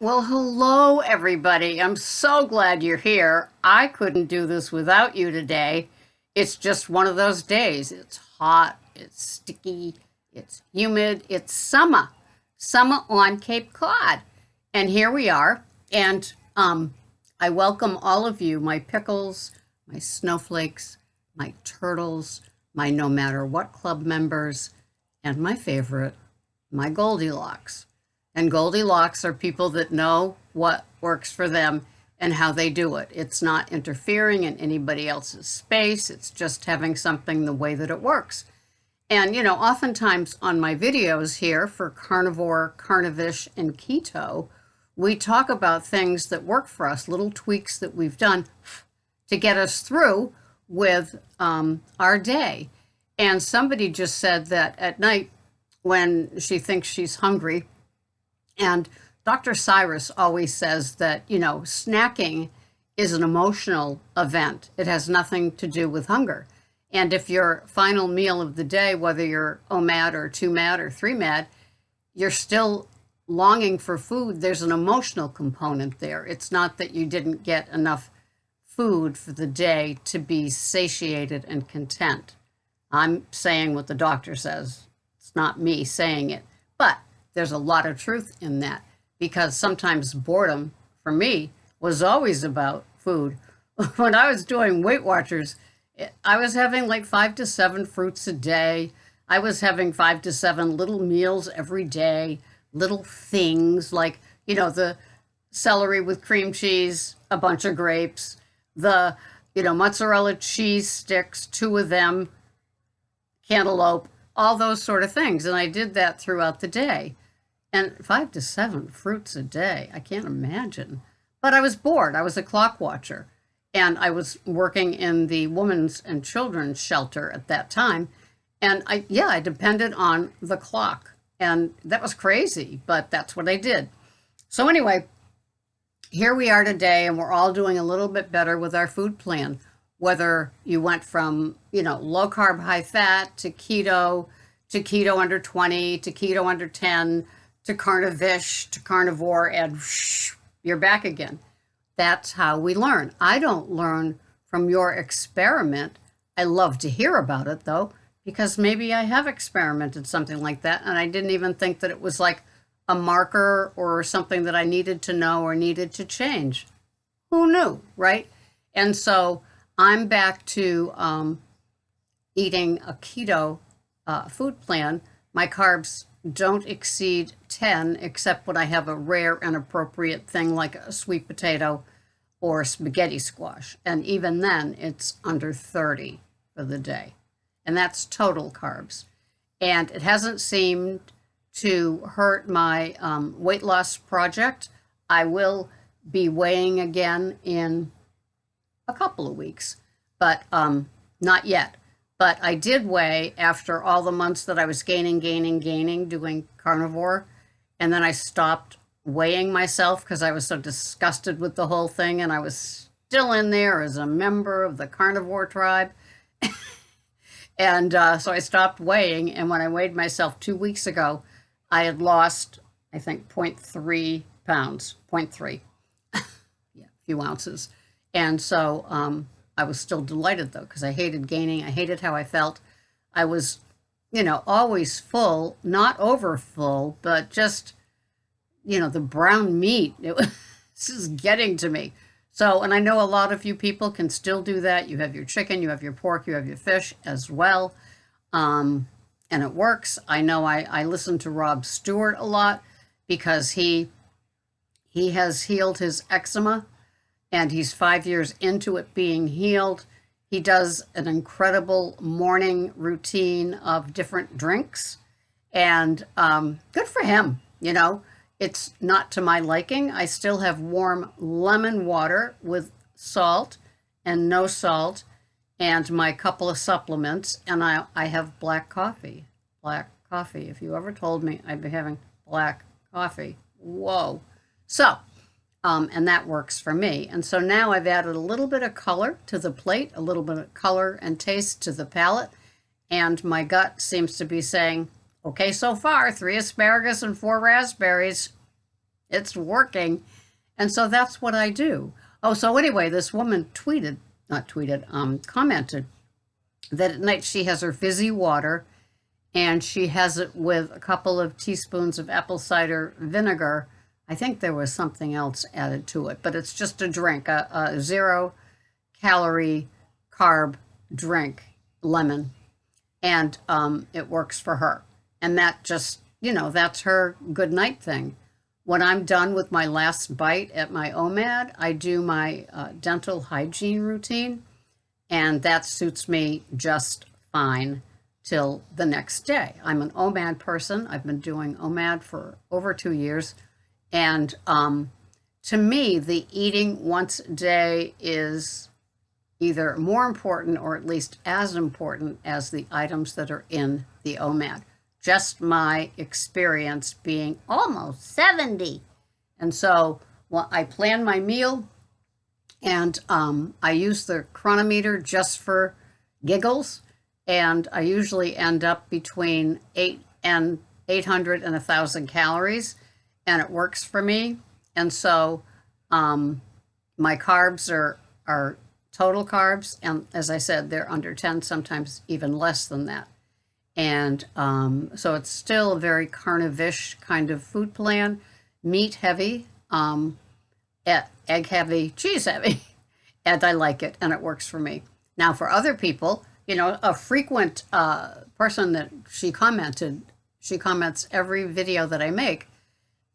Well, hello, everybody. I'm so glad you're here. I couldn't do this without you today. It's just one of those days. It's hot, it's sticky, it's humid, it's summer on Cape Cod. And here we are. And I welcome all of you, my pickles, my snowflakes, my turtles, my no matter what club members, and my favorite, my Goldilocks. And Goldilocks are people that know what works for them and how they do it. It's not interfering in anybody else's space. It's just having something the way that it works. And, oftentimes on my videos here for Carnivore, Carnivish, and Keto, we talk about things that work for us, little tweaks that we've done to get us through with our day. And somebody just said that at night when she thinks she's hungry, and Dr. Cyrus always says that, snacking is an emotional event. It has nothing to do with hunger. And if your final meal of the day, whether you're OMAD or 2MAD or 3MAD, you're still longing for food, there's an emotional component there. It's not that you didn't get enough food for the day to be satiated and content. I'm saying what the doctor says. It's not me saying it. But there's a lot of truth in that because sometimes boredom for me was always about food. When I was doing Weight Watchers, I was having like 5 to 7 fruits a day. I was having 5 to 7 little meals every day, little things like, the celery with cream cheese, a bunch of grapes, the, mozzarella cheese sticks, 2 of them, cantaloupe, all those sort of things. And I did that throughout the day. And 5 to 7 fruits a day, I can't imagine. But I was bored. I was a clock watcher. And I was working in the women's and children's shelter at that time. And I depended on the clock. And that was crazy, but that's what I did. So anyway, here we are today, and we're all doing a little bit better with our food plan. Whether you went from, low carb, high fat to keto under 20, to keto under 10, to carnivish, to carnivore, and you're back again. That's how we learn. I don't learn from your experiment. I love to hear about it, though, because maybe I have experimented something like that, and I didn't even think that it was like a marker or something that I needed to know or needed to change. Who knew, right? And so I'm back to eating a keto food plan. My carbs don't exceed 10, except when I have a rare and appropriate thing like a sweet potato or spaghetti squash. And even then, it's under 30 for the day. And that's total carbs. And it hasn't seemed to hurt my weight loss project. I will be weighing again in a couple of weeks, but not yet. But I did weigh after all the months that I was gaining, doing carnivore. And then I stopped weighing myself because I was so disgusted with the whole thing. And I was still in there as a member of the carnivore tribe. And so I stopped weighing. And when I weighed myself 2 weeks ago, I had lost, I think, 0.3 pounds, zero point 0.3, yeah, a few ounces. And so I was still delighted, though, because I hated gaining. I hated how I felt. I was, always full, not over full, but just, the brown meat. This is getting to me. So, and I know a lot of you people can still do that. You have your chicken, you have your pork, you have your fish as well. And it works. I know I listen to Rob Stewart a lot because he has healed his eczema and he's 5 years into it being healed. He does an incredible morning routine of different drinks, and good for him. It's not to my liking. I still have warm lemon water with salt and no salt, and my couple of supplements, and I have black coffee. Black coffee. If you ever told me I'd be having black coffee, whoa. So, and that works for me. And so now I've added a little bit of color to the plate, a little bit of color and taste to the palate. And my gut seems to be saying, okay, so far, 3 asparagus and 4 raspberries. It's working. And so that's what I do. Oh, so anyway, this woman commented that at night she has her fizzy water and she has it with a couple of teaspoons of apple cider vinegar. I think there was something else added to it, but it's just a drink, a 0-calorie carb drink, lemon, and it works for her. And that just, that's her good night thing. When I'm done with my last bite at my OMAD, I do my dental hygiene routine, and that suits me just fine till the next day. I'm an OMAD person. I've been doing OMAD for over 2 years. And to me, the eating once a day is either more important or at least as important as the items that are in the OMAD. Just my experience being almost 70. And so I plan my meal, and I use the chronometer just for giggles. And I usually end up between 800 and 1,000 calories, and it works for me. And so my carbs are total carbs, and as I said, they're under 10, sometimes even less than that. And so it's still a very carnivore kind of food plan, meat heavy, egg heavy, cheese heavy, and I like it, and it works for me. Now, for other people, a frequent person that she comments every video that I make,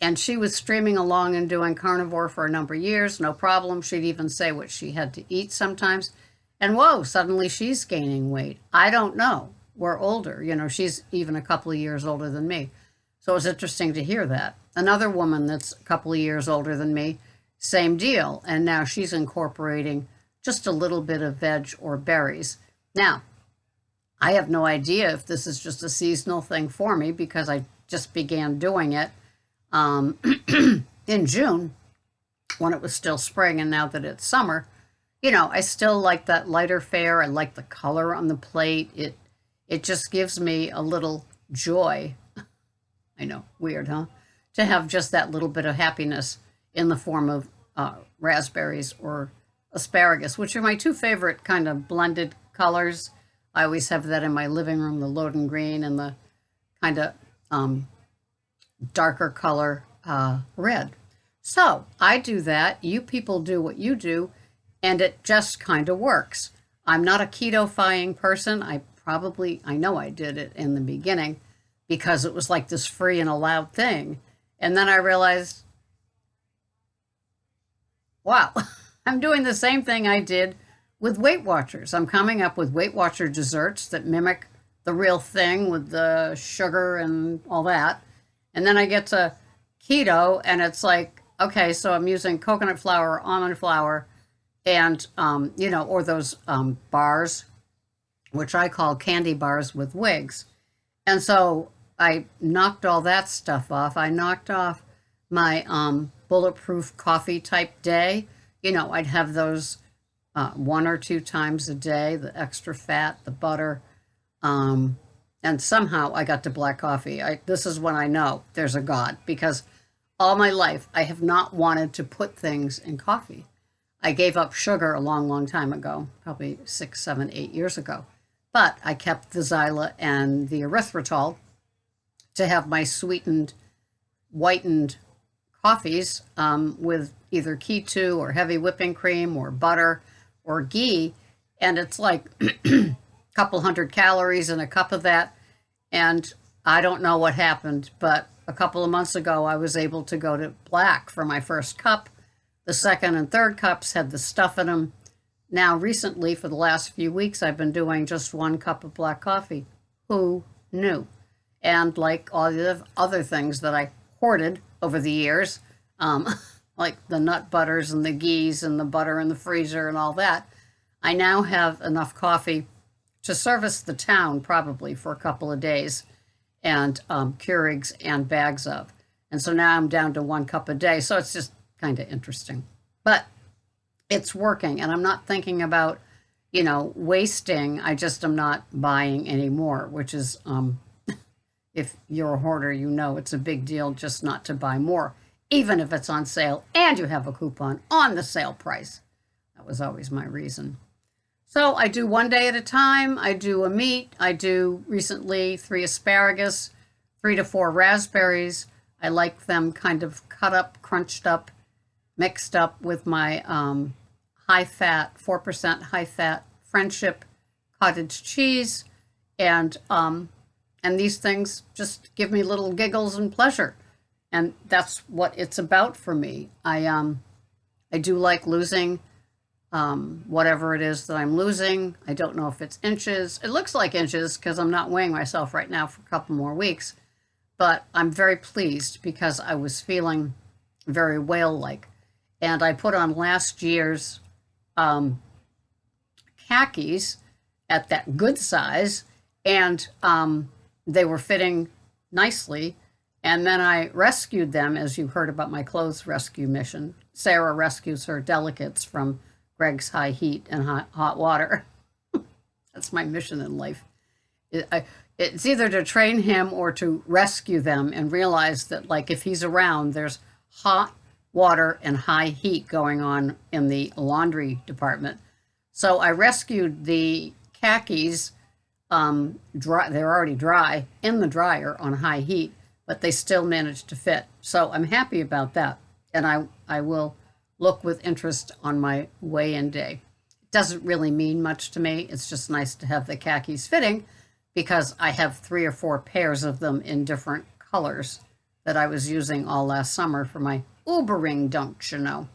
and she was streaming along and doing carnivore for a number of years, no problem. She'd even say what she had to eat sometimes. And whoa, suddenly she's gaining weight. I don't know. We're older. She's even a couple of years older than me. So it was interesting to hear that. Another woman that's a couple of years older than me, same deal. And now she's incorporating just a little bit of veg or berries. Now, I have no idea if this is just a seasonal thing for me because I just began doing it in June when it was still spring, and now that it's summer, I still like that lighter fare. I like the color on the plate. It just gives me a little joy. I know, weird, huh? To have just that little bit of happiness in the form of raspberries or asparagus, which are my two favorite kind of blended colors. I always have that in my living room, the Loden green and the kind of darker color red. So I do that. You people do what you do, and it just kind of works. I'm not a keto-fying person. I know I did it in the beginning because it was like this free and allowed thing. And then I realized, wow, I'm doing the same thing I did with Weight Watchers. I'm coming up with Weight Watcher desserts that mimic the real thing with the sugar and all that. And then I get to keto, and it's like, okay, so I'm using coconut flour, almond flour, and, or those bars, which I call candy bars with wigs. And so I knocked all that stuff off. I knocked off my bulletproof coffee type day. I'd have those 1 or 2 times a day, the extra fat, the butter, and somehow I got to black coffee. This is when I know there's a God, because all my life I have not wanted to put things in coffee. I gave up sugar a long, long time ago, probably 6, 7, 8 years ago. But I kept the Zyla and the erythritol to have my sweetened, whitened coffees with either Keto or heavy whipping cream or butter or ghee. And it's like a couple hundred calories in a cup of that. And I don't know what happened, but a couple of months ago, I was able to go to black for my first cup. The second and third cups had the stuff in them. Now, recently, for the last few weeks, I've been doing just 1 cup of black coffee. Who knew? And like all the other things that I hoarded over the years, like the nut butters and the ghees and the butter in the freezer and all that, I now have enough coffee to service the town probably for a couple of days, and Keurigs and bags of. And so now I'm down to 1 cup a day. So it's just kind of interesting. But it's working, and I'm not thinking about, wasting. I just am not buying anymore, which is, if you're a hoarder, it's a big deal just not to buy more. even if it's on sale and you have a coupon on the sale price. That was always my reason. So I do one day at a time. I do a meat. I do recently 3 asparagus, 3 to 4 raspberries. I like them kind of cut up, crunched up, mixed up with my high fat, 4% high fat Friendship cottage cheese. And these things just give me little giggles and pleasure. And that's what it's about for me. I do like losing whatever it is that I'm losing. I don't know if it's inches. It looks like inches because I'm not weighing myself right now for a couple more weeks. But I'm very pleased because I was feeling very whale-like. And I put on last year's khakis at that good size, and they were fitting nicely. And then I rescued them, as you heard about my clothes rescue mission. Sarah rescues her delicates from Greg's high heat and hot water. That's my mission in life. It's either to train him or to rescue them and realize that, like, if he's around, there's hot water and high heat going on in the laundry department. So I rescued the khakis, dry, they're already dry, in the dryer on high heat, but they still managed to fit. So I'm happy about that. And I will look with interest on my weigh-in day. It doesn't really mean much to me. It's just nice to have the khakis fitting because I have 3 or 4 pairs of them in different colors that I was using all last summer for my Ubering, don't you know?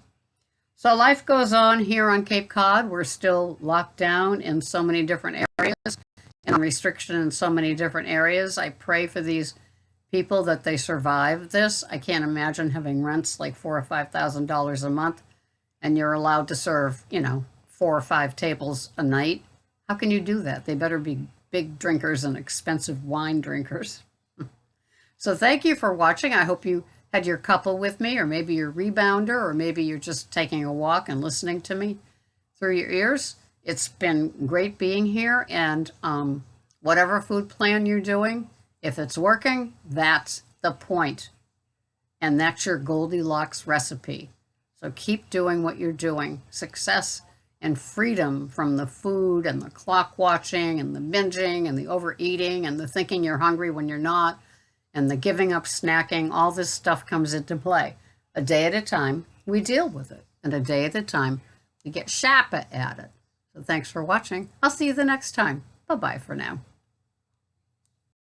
So life goes on here on Cape Cod. We're still locked down in so many different areas and restriction in so many different areas. I pray for these people that they survive this. I can't imagine having rents like $4,000 or $5,000 a month and you're allowed to serve, 4 or 5 tables a night. How can you do that? They better be big drinkers and expensive wine drinkers. So thank you for watching. I hope you had your couple with me, or maybe your rebounder, or maybe you're just taking a walk and listening to me through your ears. It's been great being here, and whatever food plan you're doing, if it's working, that's the point. And that's your Goldilocks recipe. So keep doing what you're doing. Success and freedom from the food and the clock watching and the binging and the overeating and the thinking you're hungry when you're not and the giving up snacking, all this stuff comes into play. A day at a time, we deal with it. And a day at a time, we get sharper at it. So thanks for watching. I'll see you the next time. Bye-bye for now.